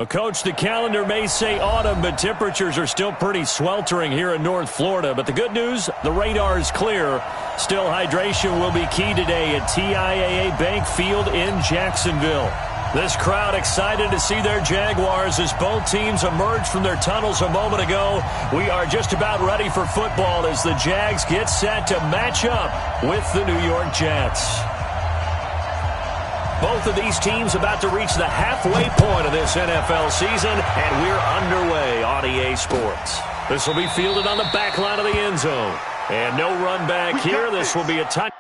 Well, Coach, the calendar may say autumn, but temperatures are still pretty sweltering here in North Florida. But the good news, the radar is clear. Still, hydration will be key today at TIAA Bank Field in Jacksonville. This crowd excited to see their Jaguars as both teams emerge from their tunnels a moment ago. We are just about ready for football as the Jags get set to match up with the New York Jets. Both of these teams about to reach the halfway point of this NFL season, and we're underway on EA Sports. This will be fielded on the back line of the end zone. And no run back here. This will be a touchdown.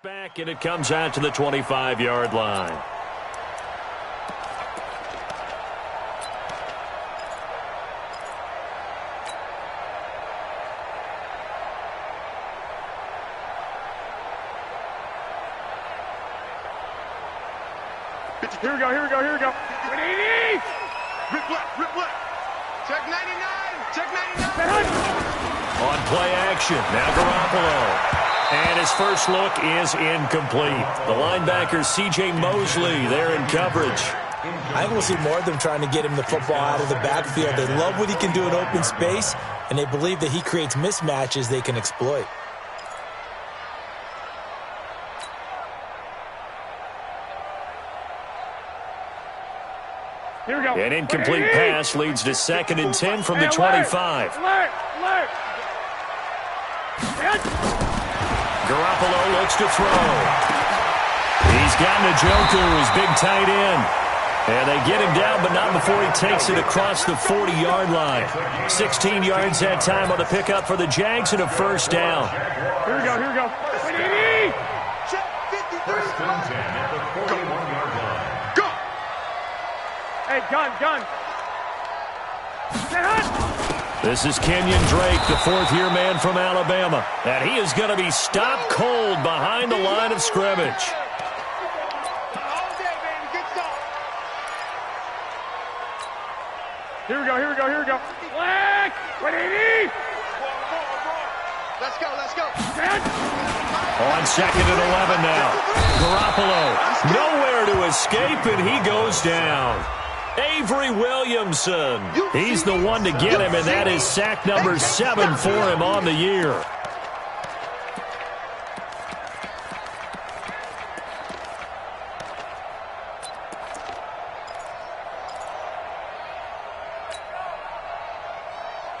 Back, and it comes out to the 25-yard line. Here we go, here we go, here we go. 180! Rip left. Check 99, check 99. On play action, now Garoppolo. And his first look is incomplete. The linebacker, C.J. Mosley, there in coverage. I think we'll see more of them trying to get him the football out of the backfield. They love what he can do in open space, and they believe that he creates mismatches they can exploit. Here we go. An incomplete pass leads to 2nd and 10 from the 25. Alert. Garoppolo looks to throw. He's got Njoku, his big tight end. And they get him down, but not before he takes it across the 40-yard line. 16 yards that time on the pickup for the Jags and a first down. Here we go. 180! Check 53. First and 10 at the 41-yard line. Go! Hey, gun. Get hot! This is Kenyon Drake, the fourth-year man from Alabama. And he is going to be stopped cold behind the line of scrimmage. All day, baby. Good start. Here we go. Black! 180! Let's go. On 2nd and 11 now. Garoppolo, nowhere to escape, and he goes down. Avery Williamson. He's the one to get him, and that is sack number 7 for him on the year.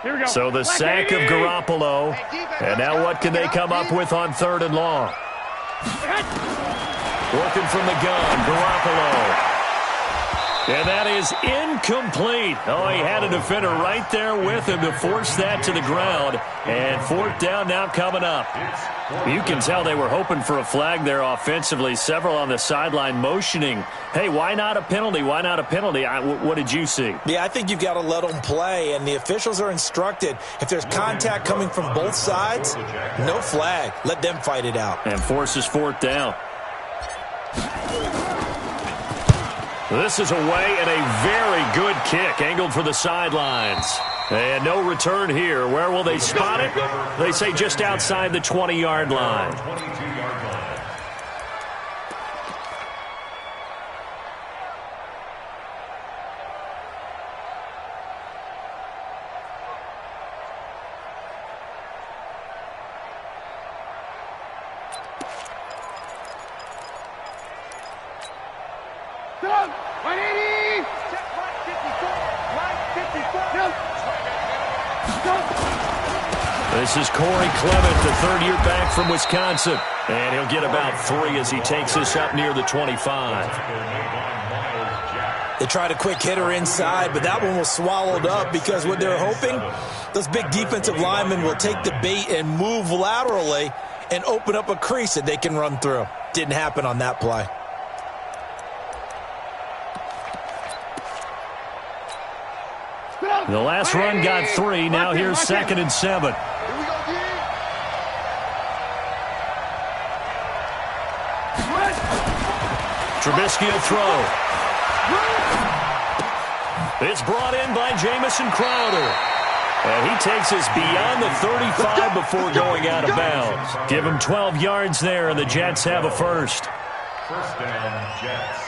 Here we go. So the sack of Garoppolo, and now what can they come up with on 3rd and long? Working from the gun, Garoppolo. And that is incomplete. Oh, he had a defender right there with him to force that to the ground. And 4th down now coming up. You can tell they were hoping for a flag there offensively. Several on the sideline motioning. Hey, why not a penalty? What did you see? Yeah, I think you've got to let them play, and the officials are instructed. If there's contact coming from both sides, no flag. Let them fight it out. And forces 4th down. This is away and a very good kick angled for the sidelines. And no return here. Where will they spot it? They say just outside the 20-yard line. 22-yard line. Doug, 180! Check 154. This is Corey Clement, the third-year back from Wisconsin. And he'll get about 3 as he takes this up near the 25. They tried a quick hitter inside, but that one was swallowed up because what they're hoping, those big defensive linemen will take the bait and move laterally and open up a crease that they can run through. Didn't happen on that play. The last run got 3. Now here's 2nd and 7. Trubisky will throw. It's brought in by Jamison Crowder. And he takes us beyond the 35 before going out of bounds. Give him 12 yards there, and the Jets have a first. First down, Jets.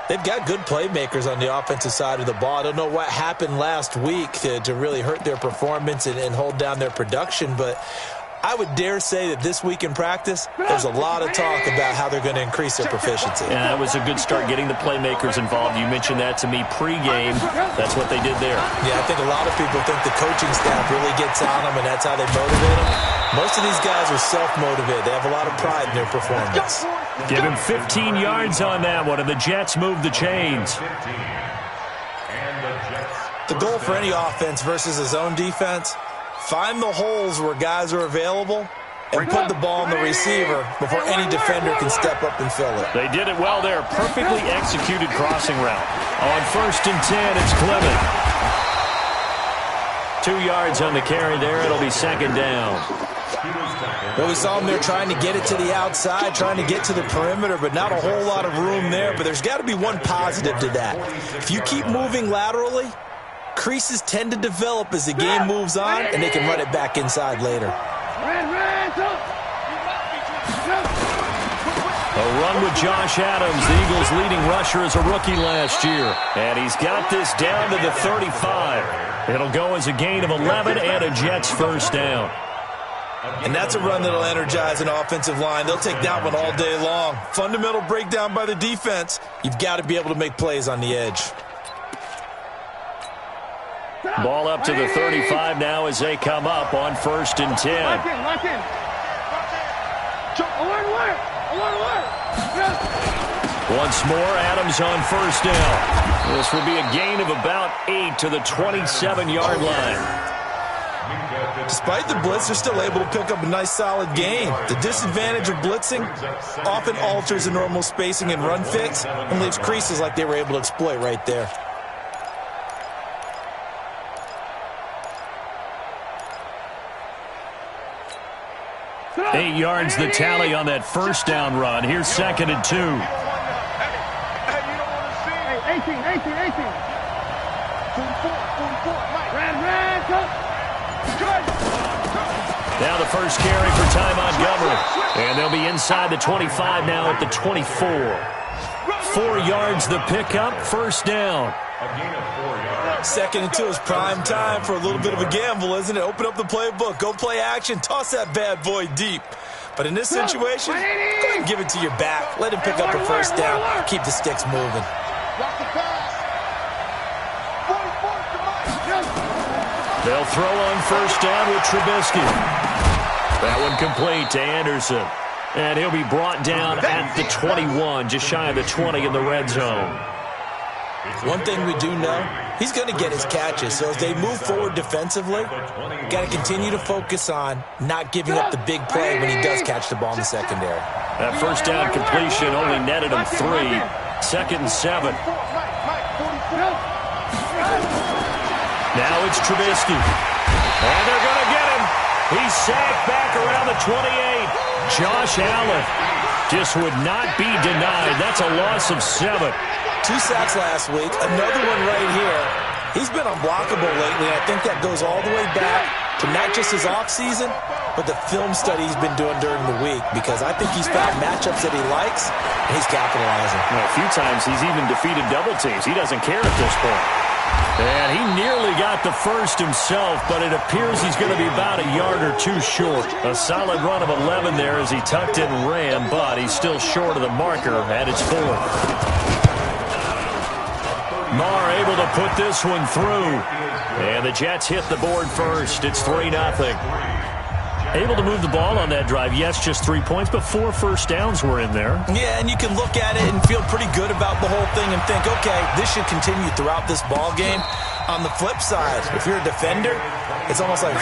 They've got good playmakers on the offensive side of the ball. I don't know what happened last week to really hurt their performance and hold down their production, but I would dare say that this week in practice, there's a lot of talk about how they're going to increase their proficiency. Yeah, that was a good start getting the playmakers involved. You mentioned that to me pregame. That's what they did there. Yeah, I think a lot of people think the coaching staff really gets on them, and that's how they motivate them. Most of these guys are self-motivated. They have a lot of pride in their performance. Give him 15 yards on that one, and the Jets move the chains. The goal for any offense versus his own defense, find the holes where guys are available and put the ball on the receiver before any defender can step up and fill it. They did it well there. Perfectly executed crossing route. On 1st and 10, it's Clement. 2 yards on the carry there. It'll be 2nd down. Well, we saw him there trying to get it to the outside, trying to get to the perimeter, but not a whole lot of room there. But there's got to be one positive to that. If you keep moving laterally, creases tend to develop as the game moves on, and they can run it back inside later. A run with Josh Adams, the Eagles' leading rusher as a rookie last year. And he's got this down to the 35. It'll go as a gain of 11 and a Jets first down. And that's a run that'll energize an offensive line. They'll take that one all day long. Fundamental breakdown by the defense. You've got to be able to make plays on the edge. Ball up to the 35 now as they come up on 1st and 10. Lock in. Once more, Adams on 1st down. This will be a gain of about 8 to the 27-yard line. Despite the blitz, they're still able to pick up a nice, solid gain. The disadvantage of blitzing often alters the normal spacing and run fits and leaves creases like they were able to exploit right there. Eight yards the tally on that 1st down run. Here's 2nd and 2. Hey, 18. 44, Mike. Now the first carry for Ty Montgomery. And they'll be inside the 25 now at the 24. 4 yards the pickup, 1st down. A gain of 4 yards. 2nd and 2 is prime time for a little bit of a gamble, isn't it? Open up the playbook, go play action, toss that bad boy deep. But in this situation, go ahead and give it to your back. Let him pick up a 1st down. Keep the sticks moving. They'll throw on 1st down with Trubisky. That one complete to Anderson. And he'll be brought down at the 21, just shy of the 20 in the red zone. One thing we do know, he's going to get his catches. So as they move forward defensively, got to continue to focus on not giving up the big play when he does catch the ball in the secondary. That 1st down completion only netted him 3. 2nd and 7. Now it's Trubisky. And they're going to get him. He's sacked back around the 28. Josh Allen just would not be denied. That's a loss of 7. 2 sacks last week. Another one right here. He's been unblockable lately. I think that goes all the way back to not just his offseason, but the film study he's been doing during the week, because I think he's found matchups that he likes, and he's capitalizing. Well, a few times he's even defeated double teams. He doesn't care at this point. And he nearly got the first himself, but it appears he's going to be about a yard or 2 short. A solid run of 11 there as he tucked it and ran, but he's still short of the marker at its 4th. Marr able to put this one through. And the Jets hit the board first. It's 3-0. Able to move the ball on that drive. Yes, just 3 points, but 4 first downs were in there. Yeah, and you can look at it and feel pretty good about the whole thing and think, okay, this should continue throughout this ball game. On the flip side, if you're a defender, it's almost like,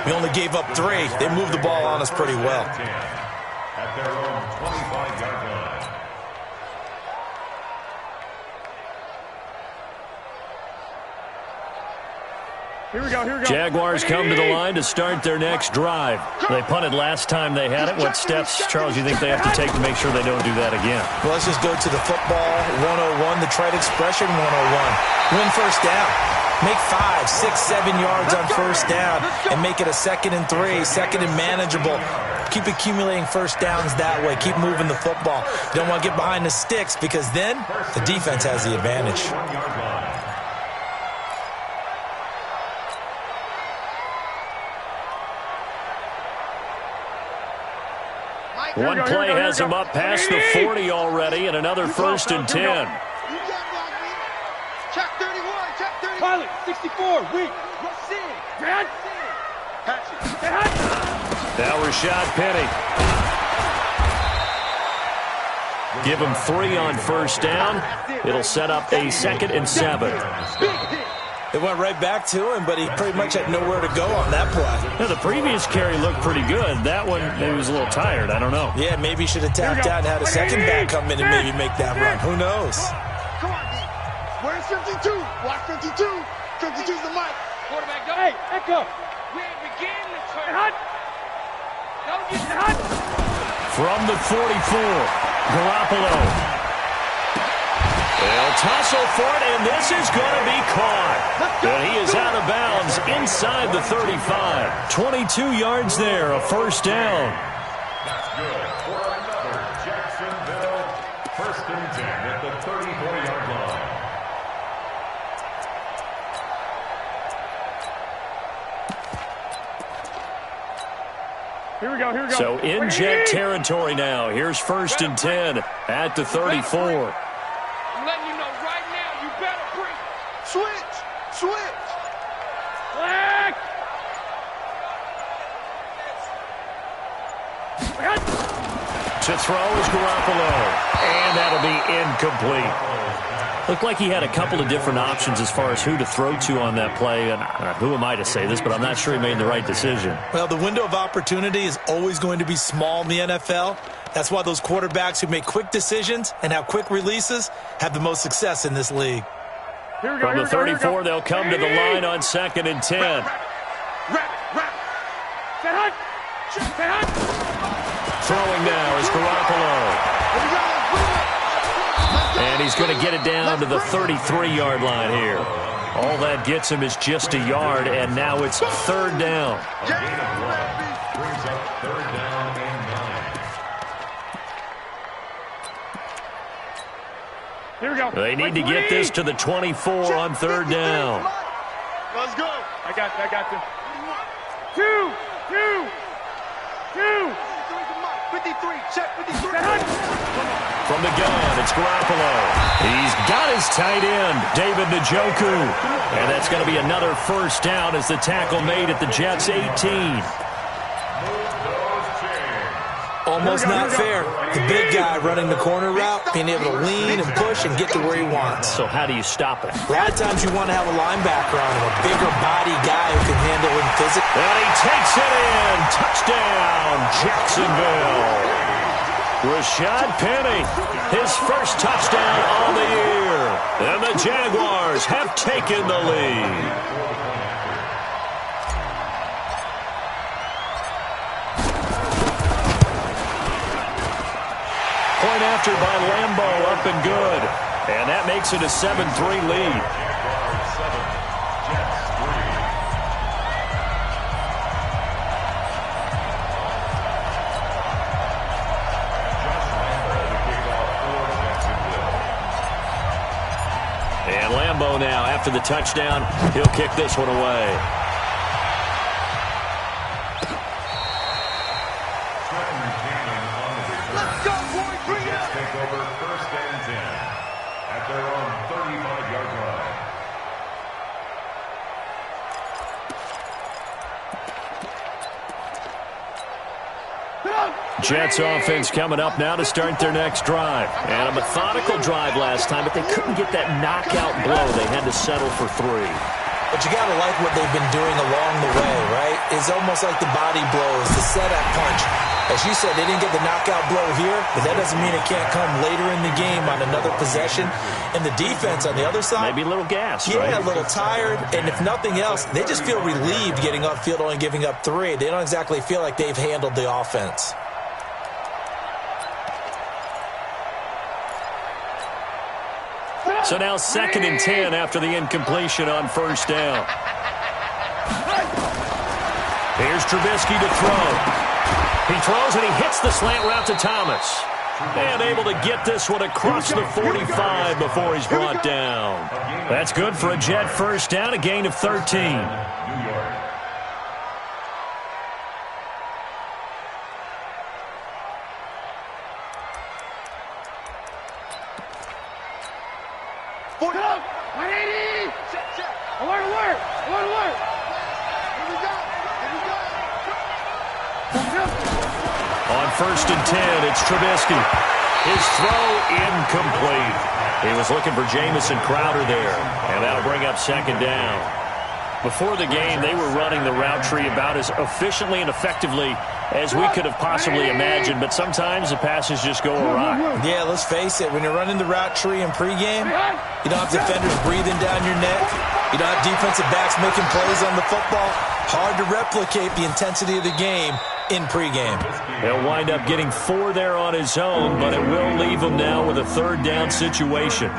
we only gave up 3. They moved the ball on us pretty well. At their own 25-yard line. Here we go. Jaguars come to the line to start their next drive. They punted last time they had it. What steps, Charles, you think they have to take to make sure they don't do that again? Well, let's just go to the football 101, the trite expression 101. Win first down. Make 5, 6, 7 yards on first down and make it a 2nd and 3, 2nd and manageable. Keep accumulating first downs that way. Keep moving the football. You don't want to get behind the sticks because then the defense has the advantage. One play has him up past the 40 already, and another 1st and 10. Check 31, check 31. Pilot, 64, weak. Brad. Now Rashad Penny. Give him 3 on first down. It'll set up a 2nd and 7. It went right back to him, but he pretty much had nowhere to go on that play. Now, the previous carry looked pretty good. That one, maybe was a little tired. I don't know. Yeah, maybe he should have tapped out and had a second back come in and maybe make that run. Who knows? Come on, D. Where's 52? Watch 52. 52's the mic. Quarterback, go. Hey, Echo. We ain't begin the turn. Don't get hot. From the 44, Garoppolo. They'll tussle for it, and this is going to be caught. And he is out of bounds inside the 35. 22 yards there, a first down. That's good for another Jacksonville 1st and 10 at the 34-yard line. Here we go. So in Jet territory now. Here's 1st and 10 at the 34. I'm letting you know right now, you better bring. Switch. Black. To throw is Garoppolo. And that'll be incomplete. Looked like he had a couple of different options as far as who to throw to on that play. And who am I to say this, but I'm not sure he made the right decision. Well, the window of opportunity is always going to be small in the NFL. That's why those quarterbacks who make quick decisions and have quick releases have the most success in this league. From the 34, they'll come to the line on 2nd and 10. Throwing now is Garoppolo. And he's going to get it down to the 33-yard line here. All that gets him is just a yard, and now it's 3rd down. A gain of 1 brings up 3rd down and 9. Here we go. They need to get this to the 24 on 3rd down. Let's go. I got this. 2. 53. Check 53. From the gun, it's Garoppolo. He's got his tight end, David Njoku. And that's going to be another first down as the tackle made at the Jets' 18. Almost not fair. The big guy running the corner route, being able to lean and push and get to where he wants. So how do you stop it? A lot of times you want to have a linebacker on him, a bigger body guy who can handle him physically. And he takes it in. Touchdown, Jacksonville. Rashad Penny, his first touchdown on the year. And the Jaguars have taken the lead. Point after by Lambeau, up and good. And that makes it a 7-3 lead. And Lambeau now, after the touchdown, he'll kick this one away. Take over 1st and 10 at their own 35-yard line. Jets offense coming up now to start their next drive. And a methodical drive last time, but they couldn't get that knockout blow. They had to settle for 3. But you got to like what they've been doing along the way, right? It's almost like the body blows, the setup punch. As you said, they didn't get the knockout blow here, but that doesn't mean it can't come later in the game on another possession. And the defense on the other side, maybe a little gas, yeah, right? A little tired. And if nothing else, they just feel relieved getting upfield, only giving up 3. They don't exactly feel like they've handled the offense. So now 2nd and 10 after the incompletion on first down. Here's Trubisky to throw. He throws and he hits the slant route to Thomas. And able to get this one across the 45 before he's brought down. That's good for a Jet first down, a gain of 13. On 1st and 10, it's Trubisky. His throw incomplete. He was looking for Jamison Crowder there, and that'll bring up 2nd down. Before the game, they were running the route tree about as efficiently and effectively as we could have possibly imagined, but sometimes the passes just go awry. Yeah, let's face it, when you're running the route tree in pregame, you don't have defenders breathing down your neck. You don't have defensive backs making plays on the football. Hard to replicate the intensity of the game in pregame. He'll wind up getting 4 there on his own, but it will leave him now with a 3rd down situation.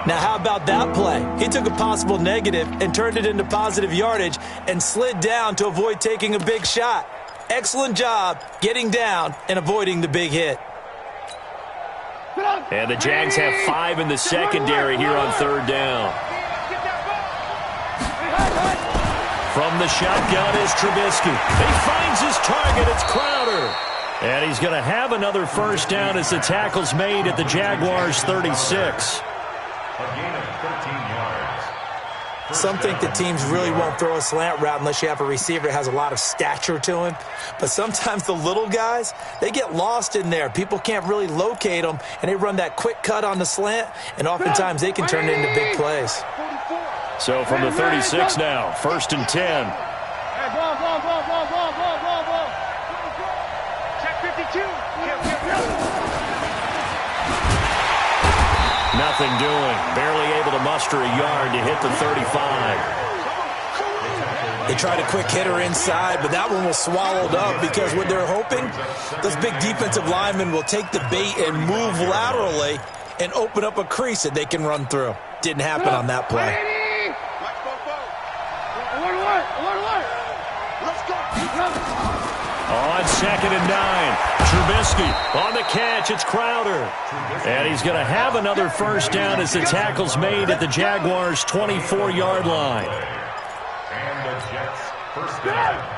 Now, how about that play? He took a possible negative and turned it into positive yardage and slid down to avoid taking a big shot. Excellent job getting down and avoiding the big hit. And the Jags have 5 in the secondary here on 3rd down. From the shotgun is Trubisky. He finds his target. It's Crowder. And he's going to have another first down as the tackle's made at the Jaguars' 36. Some think that teams really won't throw a slant route unless you have a receiver that has a lot of stature to him. But sometimes the little guys, they get lost in there. People can't really locate them, and they run that quick cut on the slant, and oftentimes they can turn it into big plays. So from the 36 now, 1st and 10. Check 52. Nothing doing. Barely able to muster a yard to hit the 35. They tried a quick hitter inside, but that one was swallowed up because what they're hoping, those big defensive linemen will take the bait and move laterally and open up a crease that they can run through. Didn't happen on that play. On 2nd and 9, Trubisky on the catch. It's Crowder. And he's going to have another first down as the tackle's made at the Jaguars' 24-yard line.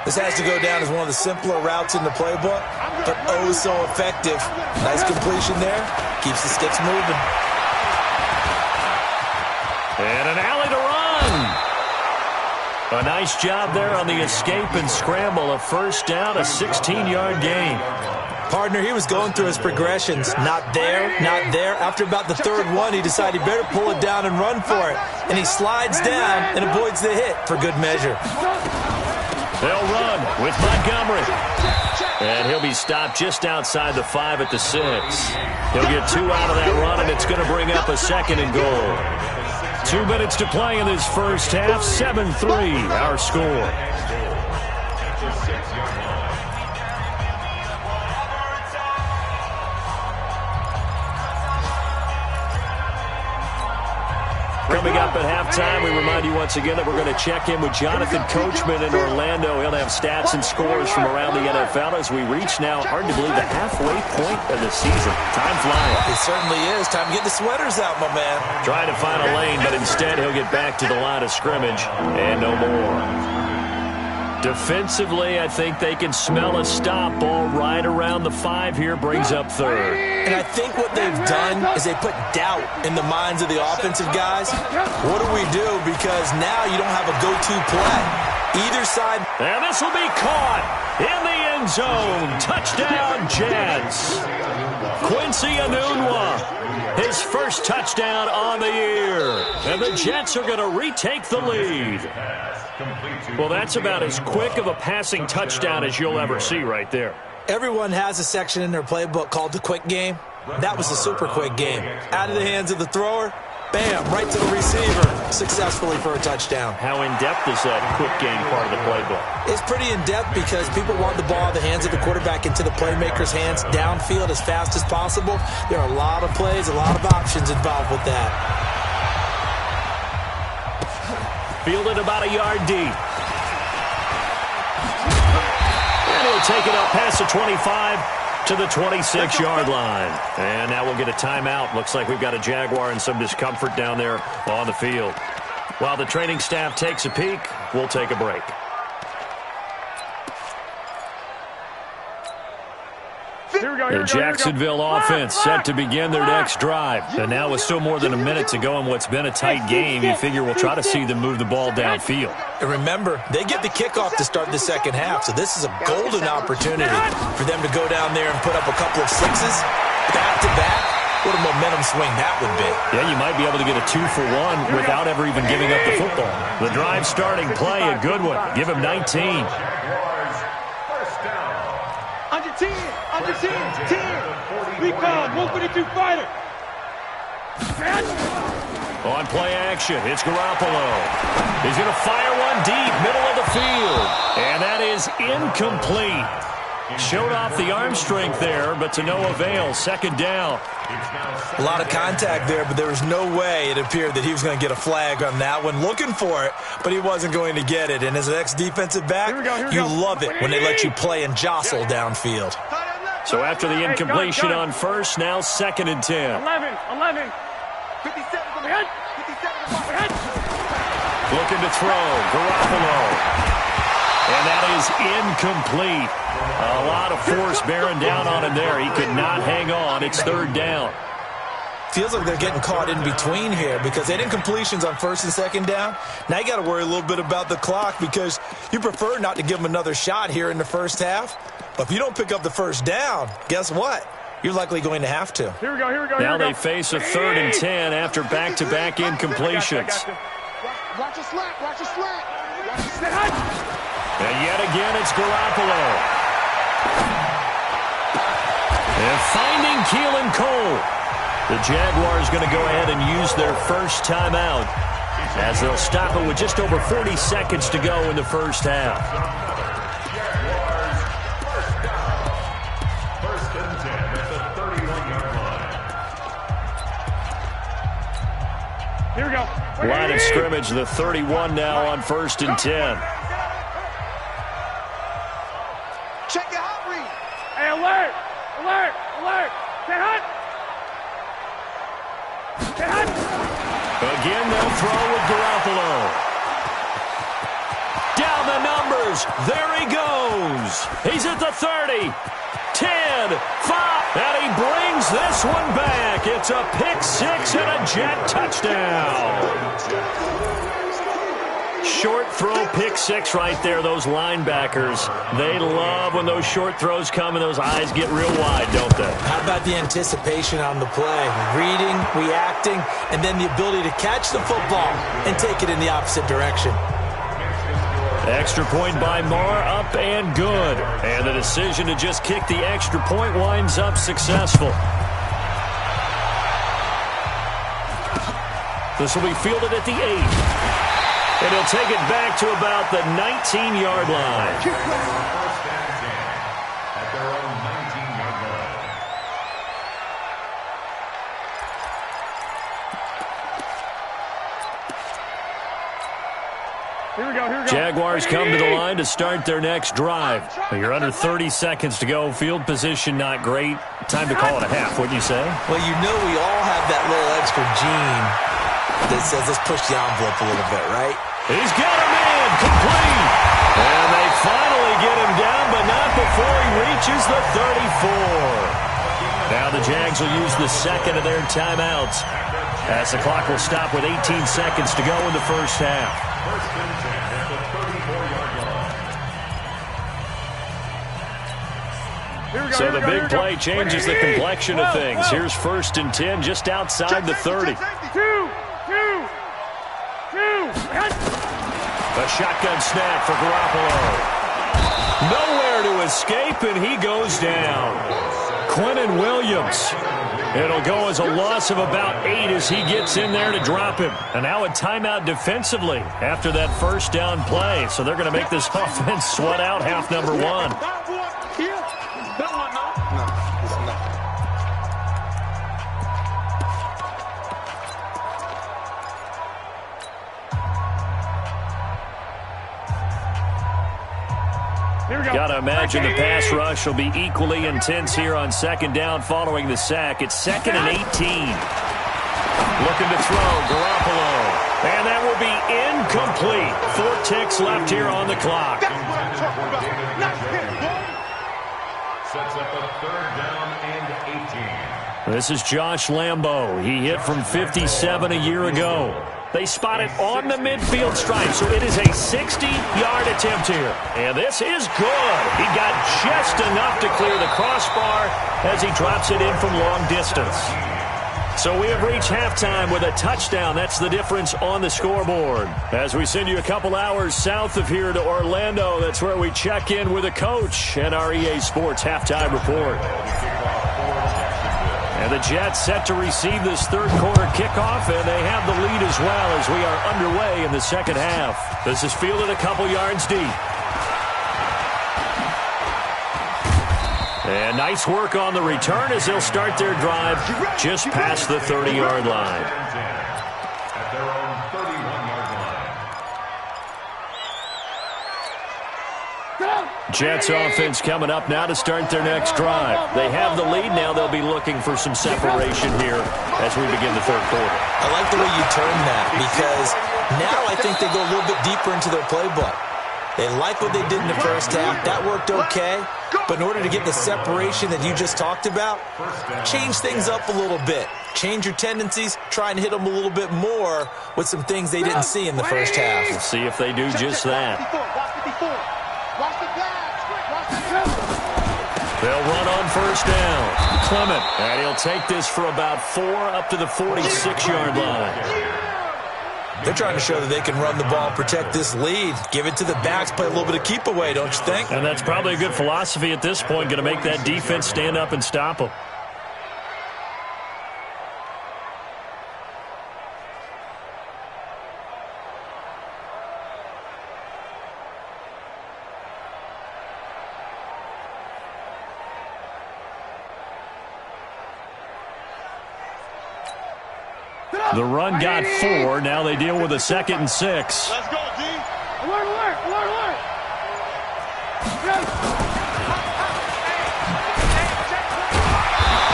This has to go down as one of the simpler routes in the playbook, but oh so effective. Nice completion there. Keeps the sticks moving. And an alley to run. A nice job there on the escape and scramble. A first down, a 16-yard gain. Partner, he was going through his progressions. Not there, not there. After about the 3rd one, he decided he better pull it down and run for it. And he slides down and avoids the hit for good measure. They'll run with Montgomery. And he'll be stopped just outside the 5 at the 6. He'll get 2 out of that run, and it's going to bring up a 2nd and goal. 2 minutes to play in this first half. 7-3, our score. Coming up at halftime, we remind you once again that we're going to check in with Jonathan Coachman in Orlando. He'll have stats and scores from around the NFL as we reach now, hard to believe, the halfway point of the season. Time flying. It certainly is. Time to get the sweaters out, my man. Trying to find a lane, but instead he'll get back to the line of scrimmage and no more. Defensively, I think they can smell a stop. Ball right around the 5 here, brings up 3rd. And I think what they've done is they put doubt in the minds of the offensive guys. What do we do? Because now you don't have a go-to play. Either side. And this will be caught in the end end zone. Touchdown, Jets. Quincy Enunwa, his first touchdown on the year. And the Jets are going to retake the lead. Well, that's about as quick of a passing touchdown as you'll ever see right there. Everyone has a section in their playbook called the quick game. That was the super quick game. Out of the hands of the thrower, bam, right to the receiver, successfully for a touchdown. How in-depth is that quick game part of the playbook? It's pretty in-depth because people want the ball in the hands of the quarterback into the playmaker's hands downfield as fast as possible. There are a lot of plays, a lot of options involved with that. Fielded about a yard deep. And he'll take it up past the 25 to the 26-yard line. And now we'll get a timeout. Looks like we've got a Jaguar and some discomfort down there on the field. While the training staff takes a peek, we'll take a break. The Jacksonville offense set to begin their next drive. And now with still more than a minute to go in what's been a tight game, you figure we'll try to see them move the ball downfield. And remember, they get the kickoff to start the second half, so this is a golden opportunity for them to go down there and put up a couple of sixes back-to-back. What a momentum swing that would be. Yeah, you might be able to get a 2-for-1 without ever even giving up the football. The drive starting play, a good one. Give him 19. Under 10, under 10, 10. Recon, 142 fighter. On play action, it's Garoppolo. He's going to fire one deep, middle of the field. And that is incomplete. Showed off the arm strength there, but to no avail. Second down. A lot of contact there, but there was no way it appeared that he was going to get a flag on that one. Looking for it, but he wasn't going to get it. And as an ex-defensive back, you love it when they let you play and jostle downfield. So after the incompletion on first, now 2nd and 10. 11. 57 from the head. 57 from the head. Looking to throw, Garoppolo. And that is incomplete. A lot of force bearing down on him there. He could not hang on. It's 3rd down. Feels like they're getting caught in between here because they had incompletions on 1st and 2nd down. Now you got to worry a little bit about the clock because you prefer not to give them another shot here in the first half. But if you don't pick up the 1st down, guess what? You're likely going to have to. Here we go. Now they face a 3rd and 10 after back-to-back incompletions. Watch your slant. Watch your slant. And yet again, it's Garoppolo. And finding Keelan Cole. The Jaguars going to go ahead and use their first timeout as they'll stop it with just over 40 seconds to go in the first half. First and 10 at the 31-yard line. Here we go. Line of scrimmage, the 31 now on 1st and 10. Check your hot read. Hey, alert. Stay hot. Again, they'll throw with Garoppolo. Down the numbers. There he goes. He's at the 30. 10, 5. And he brings this one back. It's a pick six and a Jet touchdown. Short throw, pick six right there. Those linebackers, they love when those short throws come and those eyes get real wide, don't they? How about the anticipation on the play? Reading, reacting, and then the ability to catch the football and take it in the opposite direction. Extra point by Marr, up and good. And the decision to just kick the extra point winds up successful. This will be fielded at the 8. And he'll take it back to about the 19-yard line. First and 10 at their own 19-yard line. Here we go. Jaguars come to the line to start their next drive. You're under 30 seconds to go. Field position not great. Time to call it a half, wouldn't you say? Well, you know we all have that little extra gene that says let's push the envelope a little bit, right? He's got him in, complete. And they finally get him down, but not before he reaches the 34. Now the Jags will use the second of their timeouts as the clock will stop with 18 seconds to go in the first half. First and 10 at the 34-yard line. So the big play changes the complexion of things. Here's 1st and 10 just outside the 30. A shotgun snap for Garoppolo. Nowhere to escape, and he goes down. Quinnen Williams. It'll go as a loss of about 8 as he gets in there to drop him. And now a timeout defensively after that 1st down play. So they're going to make this offense sweat out half number 1. Got to imagine the pass rush will be equally intense here on 2nd down following the sack. It's 2nd and 18. Looking to throw, Garoppolo. And that will be incomplete. 4 ticks left here on the clock. Sets up a 3rd down and 18. This is Josh Lambo. He hit from 57 a year ago. They spot it on the midfield stripe, so it is a 60-yard attempt here. And this is good. He got just enough to clear the crossbar as he drops it in from long distance. So we have reached halftime with a touchdown. That's the difference on the scoreboard. As we send you a couple hours south of here to Orlando, that's where we check in with a coach and our EA Sports halftime report. And the Jets set to receive this 3rd quarter kickoff, and they have the lead as well as we are underway in the 2nd half. This is fielded a couple yards deep. And nice work on the return as they'll start their drive just past the 30-yard line. At their own 31-yard line. Jets offense coming up now to start their next drive. They have the lead now. They'll be looking for some separation here as we begin the 3rd quarter. I like the way you turn that because now I think they go a little bit deeper into their playbook. They like what they did in the 1st half. That worked okay. But in order to get the separation that you just talked about, change things up a little bit. Change your tendencies. Try and hit them a little bit more with some things they didn't see in the 1st half. We'll see if they do just that. They'll run on 1st down. Clement, and he'll take this for about 4 up to the 46-yard line. They're trying to show that they can run the ball, protect this lead, give it to the backs, play a little bit of keep away, don't you think? And that's probably a good philosophy at this point, going to make that defense stand up and stop them. The run got 4. Now they deal with a 2nd and 6. Let's go, D. Alert, alert, alert, alert.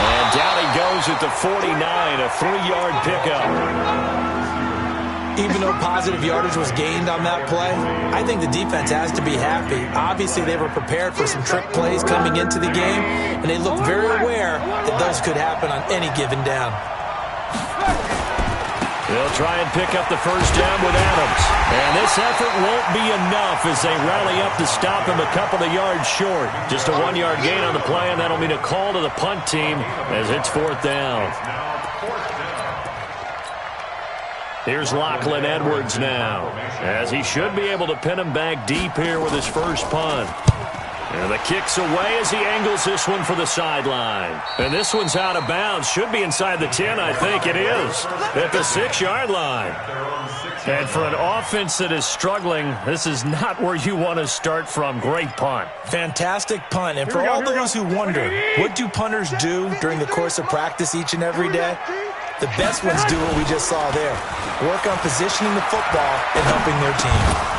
And down he goes at the 49, a 3-yard pickup. Even though positive yardage was gained on that play, I think the defense has to be happy. Obviously, they were prepared for some trick plays coming into the game, and they looked very aware that those could happen on any given down. They'll try and pick up the 1st down with Adams. And this effort won't be enough as they rally up to stop him a couple of yards short. Just a 1-yard gain on the play, and that'll mean a call to the punt team as it's 4th down. Here's Lachlan Edwards now, as he should be able to pin him back deep here with his first punt. And the kick's away as he angles this one for the sideline. And this one's out of bounds. Should be inside the 10, I think it is, at the 6-yard line. And for an offense that is struggling, this is not where you want to start from. Great punt. Fantastic punt. And for all those who wonder, what do punters do during the course of practice each and every day? The best ones do what we just saw there. Work on positioning the football and helping their team.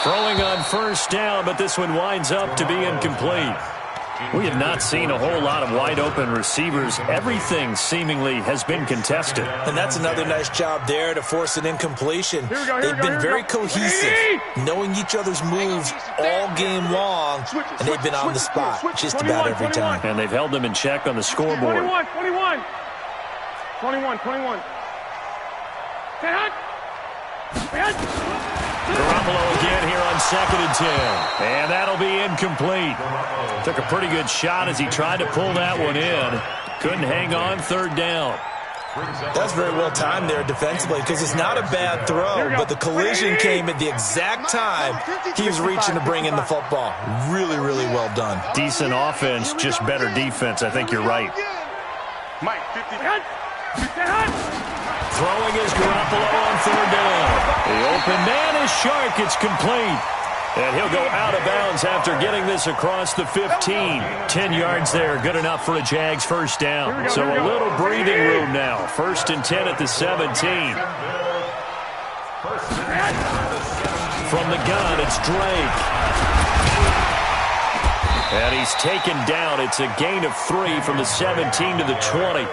Throwing on 1st down, but this one winds up to be incomplete. We have not seen a whole lot of wide-open receivers. Everything seemingly has been contested. And that's another nice job there to force an incompletion. They've been very cohesive, knowing each other's moves all game long, and they've been on the spot just about every time. And they've held them in check on the scoreboard. 21. Garoppolo again here on 2nd and 10. And that'll be incomplete. Took a pretty good shot as he tried to pull that one in. Couldn't hang on 3rd down. That's very well timed there defensively because it's not a bad throw, but the collision came at the exact time he was reaching to bring in the football. Really, really well done. Decent offense, just better defense. I think you're right. Mike, 50. Throwing is Garoppolo on 3rd down. The open man is Shark. It's complete. And he'll go out of bounds after getting this across the 15. 10 yards there, good enough for a Jags first down. So a little breathing room now. 1st and 10 at the 17. From the gun, it's Drake. And he's taken down. It's a gain of 3 from the 17 to the 20.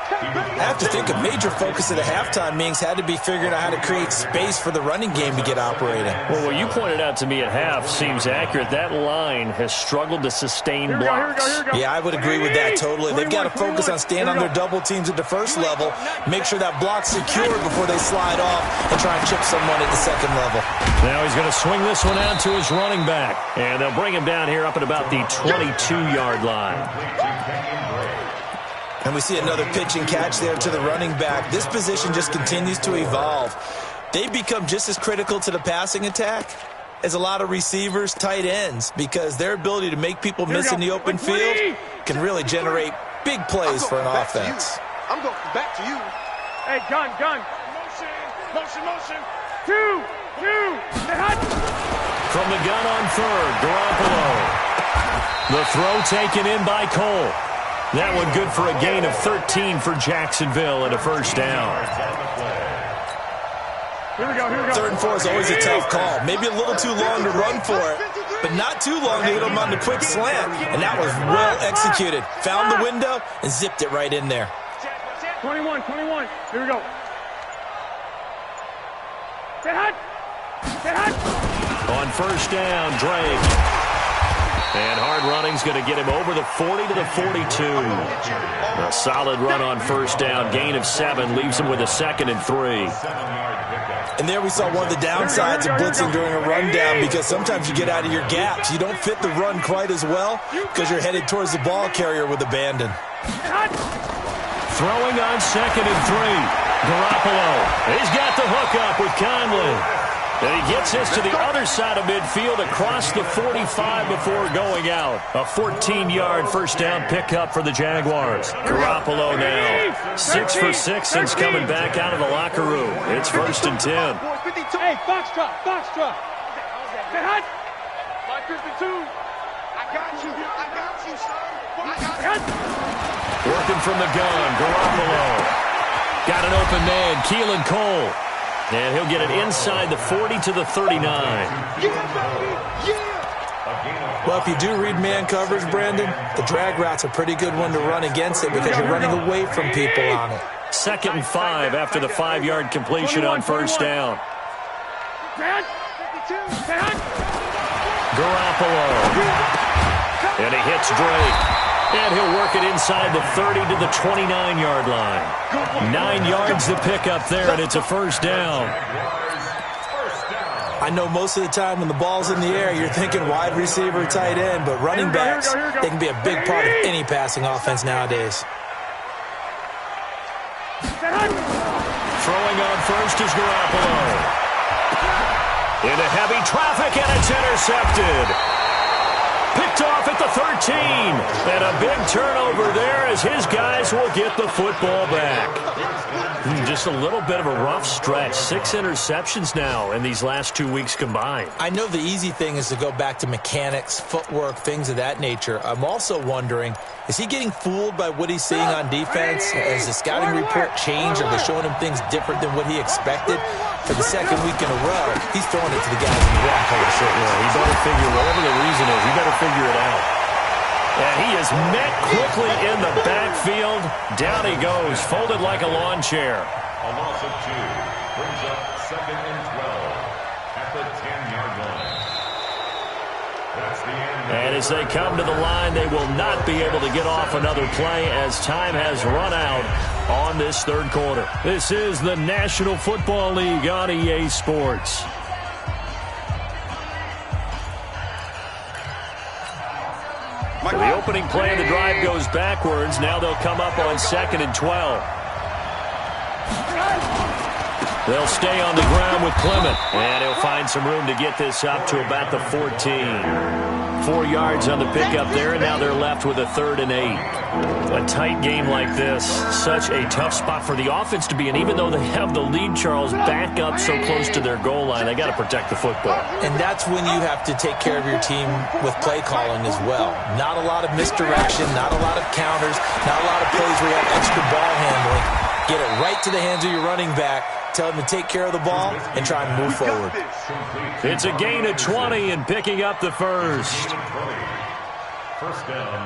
I have to think a major focus of the halftime meetings had to be figuring out how to create space for the running game to get operating. Well, what you pointed out to me at half seems accurate. That line has struggled to sustain blocks. Yeah, I would agree with that totally. They've got to focus on staying on their double teams at the first level, make sure that block's secured before they slide off and try and chip someone at the 2nd level. Now he's going to swing this one out to his running back. And they'll bring him down here up at about the 22-yard line. And we see another pitch and catch there to the running back. This position just continues to evolve. They become just as critical to the passing attack as a lot of receivers, tight ends, because their ability to make people miss in the open field can really generate big plays for an offense. I'm going back to you. Hey, gun. Motion. 2. From the gun on 3rd, Garoppolo. The throw taken in by Cole. That one good for a gain of 13 for Jacksonville and a first down. Here we go. 3rd and 4 is always a tough call. Maybe a little too long to run for it, but not too long to hit him on the quick slant. And that was well executed. Found the window and zipped it right in there. 21. Here we go. Get hot. On first down, Drake. And hard running's going to get him over the 40 to the 42. A solid run on first down. Gain of 7 leaves him with a 2nd and 3. And there we saw one of the downsides of blitzing during a rundown because sometimes you get out of your gaps. You don't fit the run quite as well because you're headed towards the ball carrier with abandon. Throwing on 2nd and 3. Garoppolo. He's got the hook up with Conley. And he gets this to the other side of midfield across the 45 before going out. A 14-yard first down pickup for the Jaguars. Garoppolo now 6 for 6 since coming back out of the locker room. It's 1st and 10. Hey, box drop. Get hot. 52. I got you, son. Working from the gun, Garoppolo. Got an open man, Keelan Cole. And he'll get it inside the 40 to the 39. Well, if you do read man coverage, Brandon, the drag route's a pretty good one to run against it because you're running away from people on it. 2nd and 5 after the 5-yard completion on first down. Garoppolo. And he hits Drake. And he'll work it inside the 30 to the 29-yard line. 9 yards to pick up there, and it's a first down. I know most of the time when the ball's in the air, you're thinking wide receiver, tight end, but running backs, they can be a big part of any passing offense nowadays. Throwing on first is Garoppolo. Into heavy traffic, and it's intercepted. Picked off at the 13. And a big turnover there as his guys will get the football back. Just a little bit of a rough stretch. 6 interceptions now in these last 2 weeks combined. I know the easy thing is to go back to mechanics, footwork, things of that nature. I'm also wondering, is he getting fooled by what he's seeing on defense? Has the scouting report changed? Are they showing him things different than what he expected? For the 2nd week in a row, he's throwing it to the guys in the wrong color shirt. Yeah, he better figure, whatever the reason is, he better figure it out. And he is met quickly in the backfield. Down he goes, folded like a lawn chair. A loss of 2 brings up 2nd and 12 at the 10-yard line. That's the end. And as they come to the line, they will not be able to get off another play as time has run out on this 3rd quarter. This is the National Football League on EA Sports. opening play of the drive goes backwards. Now they'll come up on 2nd and 12. They'll stay on the ground with Clement. And he'll find some room to get this up to about the 14. 4 yards on the pickup there, and now they're left with a 3rd and 8. A tight game like this, such a tough spot for the offense to be in. Even though they have the lead, Charles, back up so close to their goal line, they got to protect the football. And that's when you have to take care of your team with play calling as well. Not a lot of misdirection, not a lot of counters, not a lot of plays where you have extra ball handling. Get it right to the hands of your running back. Tell him to take care of the ball and try and move forward. It's a gain of 20 and picking up the first.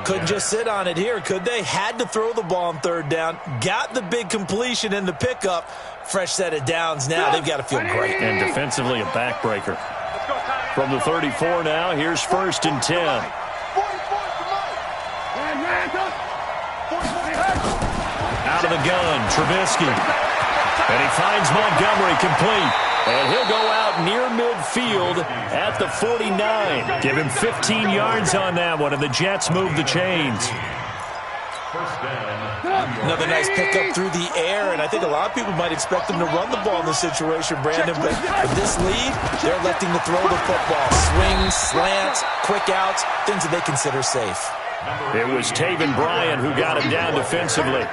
Couldn't just sit on it here, could they? Had to throw the ball on 3rd down. Got the big completion in the pickup. Fresh set of downs now. They've got to feel great. And defensively a backbreaker. From the 34 now, here's 1st and 10. Out of the gun, Trubisky. And he finds Montgomery complete. And he'll go out near midfield at the 49. Give him 15 yards on that one, and the Jets move the chains. Another nice pickup through the air, and I think a lot of people might expect them to run the ball in this situation, Brandon. But with this lead, they're electing to throw the football. Swings, slants, quick outs, things that they consider safe. It was Taven Bryan who got him down defensively.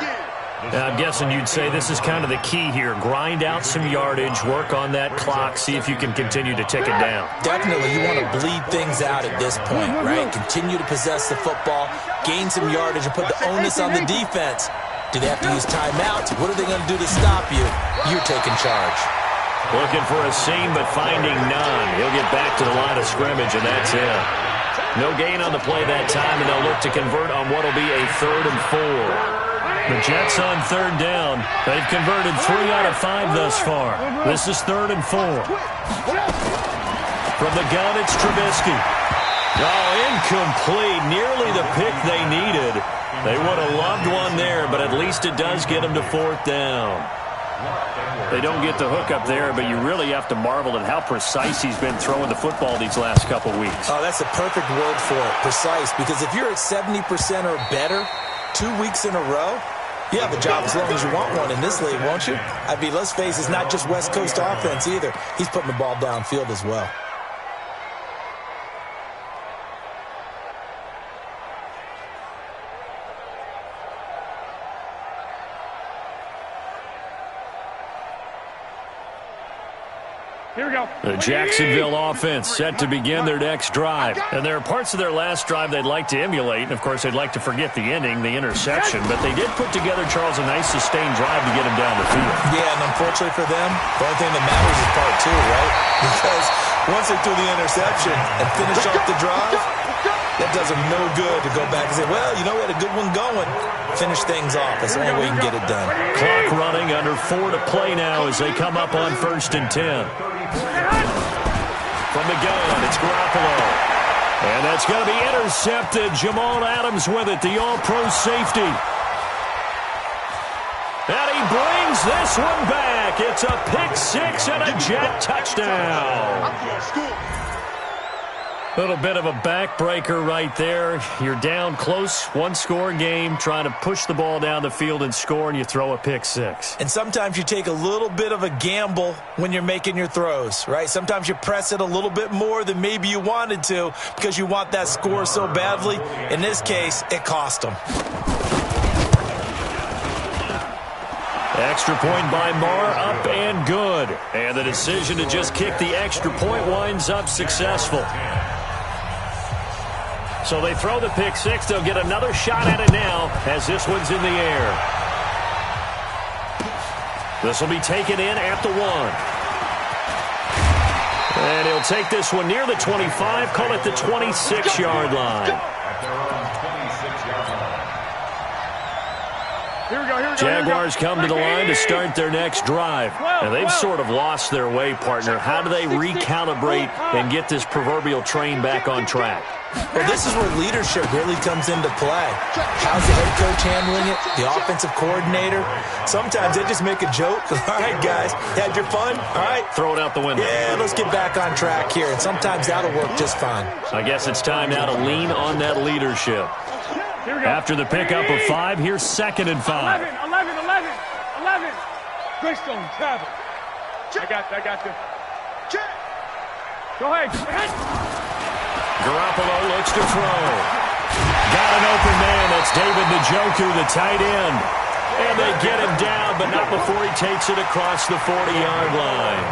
Now, I'm guessing you'd say this is kind of the key here. Grind out some yardage, work on that clock, see if you can continue to tick it down. Definitely, you want to bleed things out at this point, right? Continue to possess the football, gain some yardage, and put the onus on the defense. Do they have to use timeouts? What are they going to do to stop you? You're taking charge. Looking for a seam, but finding none. He'll get back to the line of scrimmage, and that's it. No gain on the play that time, and they'll look to convert on what will be a 3rd and 4. The Jets on 3rd down. They've converted 3 out of 5 thus far. This is 3rd and 4. From the gun, it's Trubisky. Oh, incomplete. Nearly the pick they needed. They would have loved one there, but at least it does get them to 4th down. They don't get the hook up there, but you really have to marvel at how precise he's been throwing the football these last couple weeks. Oh, that's a perfect word for it, precise, because if you're at 70% or better 2 weeks in a row, you have a job as long as you want one in this league, won't you? I mean, let's face it, it's not just West Coast offense either. He's putting the ball downfield as well. Here we go. The Jacksonville offense set to begin their next drive. And there are parts of their last drive they'd like to emulate. And, of course, they'd like to forget the ending, the interception. But they did put together, Charles, a nice sustained drive to get him down the field. Yeah, and unfortunately for them, the only thing that matters is part 2, right? Because once they threw the interception and finished off the drive, that does them no good to go back and say, well, you know, we had a good one going. Finish things off. That's the only way you can get it done. Clock running, under 4 to play now as they come up on 1st and 10. From the gun, it's Garoppolo. And that's going to be intercepted. Jamal Adams with it, the all-pro safety. And he brings this one back. It's a pick-6 and a Jet touchdown. Little bit of a backbreaker right there. You're down close, one-score game, trying to push the ball down the field and score, and you throw a pick-6. And sometimes you take a little bit of a gamble when you're making your throws, right? Sometimes you press it a little bit more than maybe you wanted to because you want that score so badly. In this case, it cost them. Extra point by Marr, up and good. And the decision to just kick the extra point winds up successful. So they throw the pick-6. They'll get another shot at it now as this one's in the air. This will be taken in at the 1. And he'll take this one near the 25, call it the 26-yard line. Jaguars come to the line to start their next drive. And they've sort of lost their way, partner. How do they recalibrate and get this proverbial train back on track? Well, this is where leadership really comes into play. How's the head coach handling it? The offensive coordinator? Sometimes they just make a joke. All right, guys, had your fun? All right. Throw it out the window. Yeah, let's get back on track here. And sometimes that'll work just fine. I guess it's time now to lean on that leadership. After the pickup of 5, here's 2nd and 5. 11. Greystone, travel. I got you. Check. Go ahead. Garoppolo looks to throw. Got an open man. That's David Njoku, the tight end. And they get him down, but not before he takes it across the 40-yard line.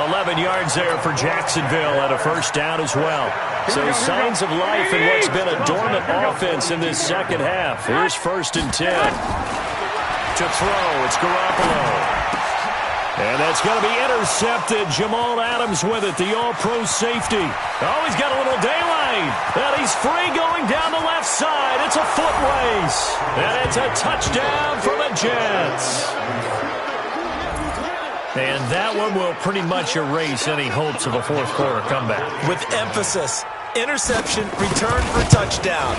11 yards there for Jacksonville and a first down as well. So signs of life in what's been a dormant offense in this second half. Here's 1st and 10. To throw, it's Garoppolo. And that's going to be intercepted. Jamal Adams with it, the all-pro safety. Oh, he's got a little daylight. And he's free going down the left side. It's a foot race. And it's a touchdown for the Jets. And that one will pretty much erase any hopes of a fourth-quarter comeback. With emphasis, interception, return for touchdown.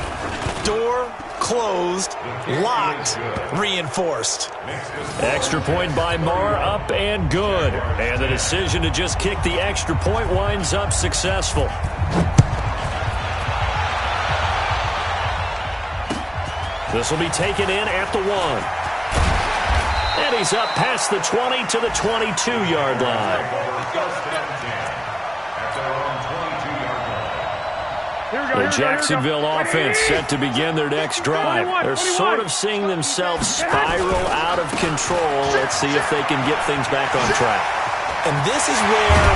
Door closed, locked, reinforced. Extra point by Marr, up and good. And the decision to just kick the extra point winds up successful. This will be taken in at the 1. And he's up past the 20 to the 22-yard line. The Jacksonville offense set to begin their next drive. They're sort of seeing themselves spiral out of control. Let's see if they can get things back on track. And this is where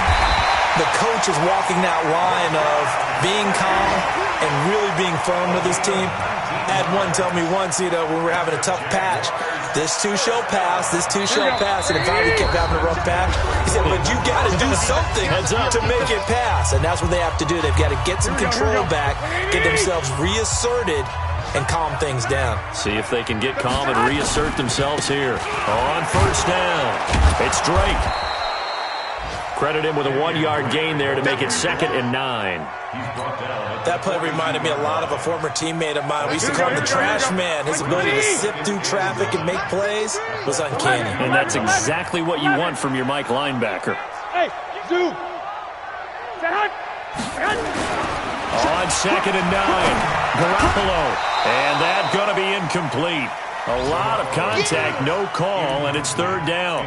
the coach is walking that line of being calm and really being firm with his team. I had one tell me once, when we were having a tough patch, this too shall pass, this too shall pass, and it finally kept having a rough patch. He said, but you got to do something to make it pass, and that's what they have to do. They've got to get some control back, get themselves reasserted, and calm things down. See if they can get calm and reassert themselves here. On 1st down, it's Drake. Credit him with a 1-yard gain there to make it 2nd and 9. That play reminded me a lot of a former teammate of mine. We used to call him the trash man. His ability to sift through traffic and make plays was uncanny. And that's exactly what you want from your Mike linebacker. Hey, Zoo. On 2nd and 9, Garoppolo. And that's going to be incomplete. A lot of contact, no call, and it's 3rd down.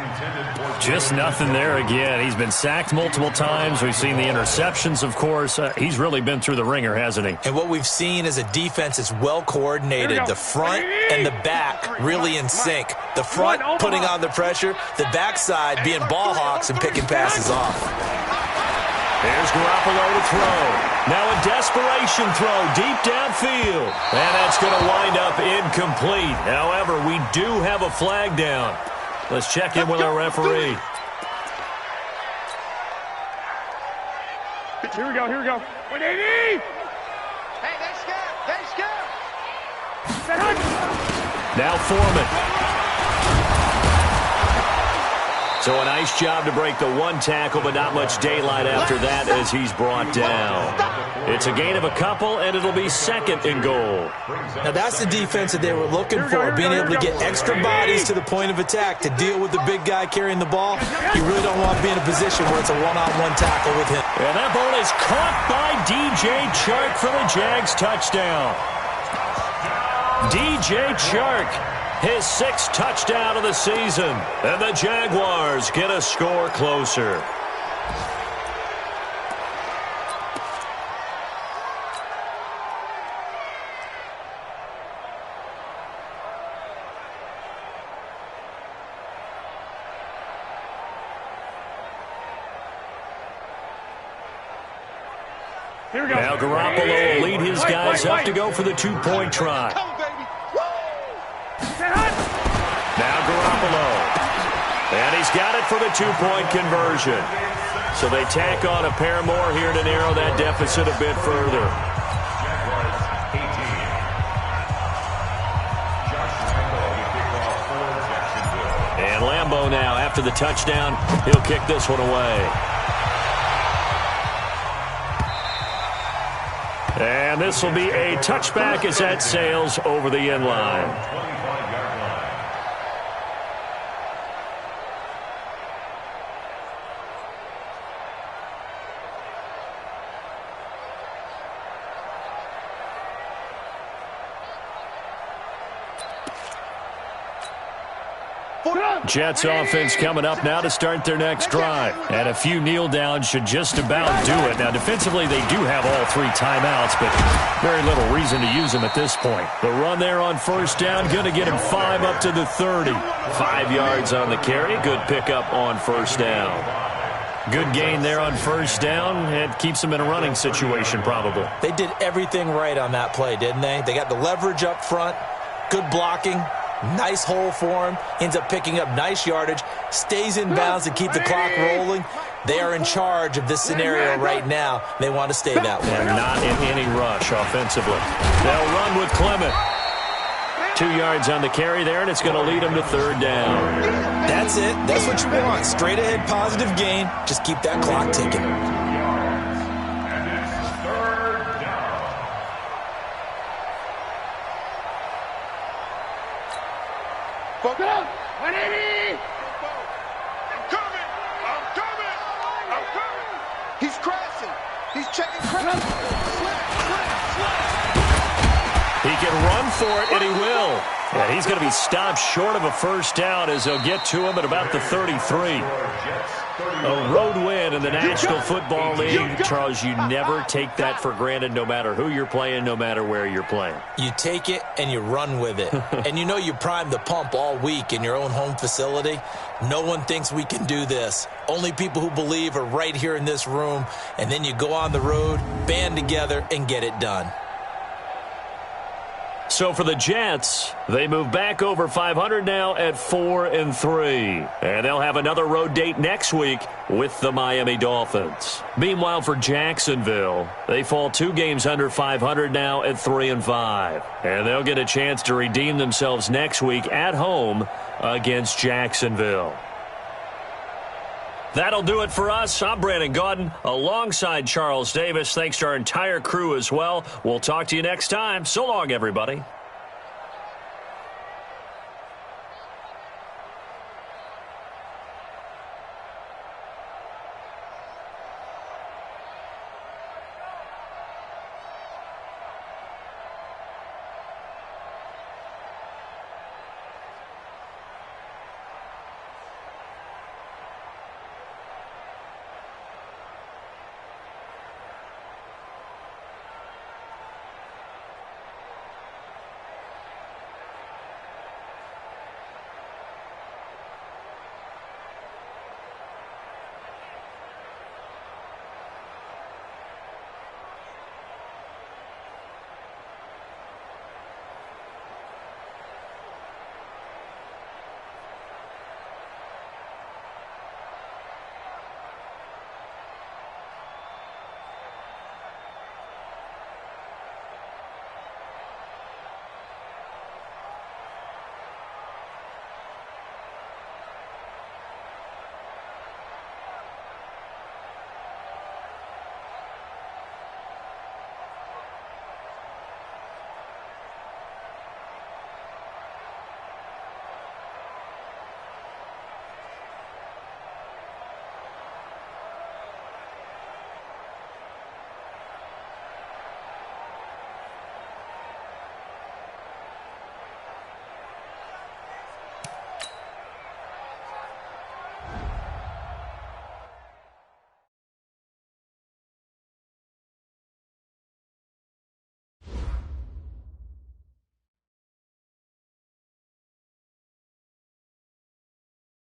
Just nothing there again. He's been sacked multiple times. We've seen the interceptions, of course. He's really been through the ringer, hasn't he? And what we've seen is a defense that's well coordinated. The front and the back really in sync. The front putting on the pressure, the backside being ball hawks and picking passes off. There's Garoppolo to throw. Now a desperation throw deep downfield. And that's going to wind up incomplete. However, we do have a flag down. Let's check in with our referee. Here we go. 180! Hey, they scared. Now Foreman. So a nice job to break the 1 tackle, but not much daylight after that as he's brought down. It's a gain of a couple, and it'll be 2nd and goal. Now that's the defense that they were looking for, being able to get extra bodies to the point of attack to deal with the big guy carrying the ball. You really don't want to be in a position where it's a one-on-one tackle with him. And that ball is caught by DJ Chark for the Jags touchdown. DJ Chark, his 6th touchdown of the season. And the Jaguars get a score closer. Now Garoppolo will lead his guys up to go for the 2-point try. Now Garoppolo. And he's got it for the 2-point conversion. So they tack on a pair more here to narrow that deficit a bit further. And Lambeau now, after the touchdown, he'll kick this one away. And this will be a touchback as that sails over the end line. Jets offense coming up now to start their next drive. And a few kneel downs should just about do it. Now, defensively, they do have all 3 timeouts, but very little reason to use them at this point. The run there on first down, going to get him 5 up to the 30. 5 yards on the carry. Good pickup on first down. Good gain there on first down. It keeps them in a running situation, probably. They did everything right on that play, didn't they? They got the leverage up front, good blocking, nice hole for him, ends up picking up nice yardage, stays in bounds to keep the clock rolling. They are in charge of this scenario right now. They want to stay that way. And not in any rush offensively. They'll run with Clement. 2 yards on the carry there, and it's going to lead them to third down. That's it. That's what you want. Straight ahead, positive gain. Just keep that clock ticking. And it's third down. Fuck it up. 180. I'm coming. I'm coming. I'm coming. He's crashing. He's checking crash. Slap. He can run for it, and he will. Yeah, he's going to be stopped short of a first down as they'll get to him at about the 33. A road win in the National Football League. Charles, you never take that for granted no matter who you're playing, no matter where you're playing. You take it and you run with it. And you know you primed the pump all week in your own home facility. No one thinks we can do this. Only people who believe are right here in this room. And then you go on the road, band together, and get it done. So for the Jets, they move back over 500 now at 4-3. And they'll have another road date next week with the Miami Dolphins. Meanwhile, for Jacksonville, they fall 2 games under 500 now at 3-5. And they'll get a chance to redeem themselves next week at home against Jacksonville. That'll do it for us. I'm Brandon Gaudin alongside Charles Davis. Thanks to our entire crew as well. We'll talk to you next time. So long, everybody.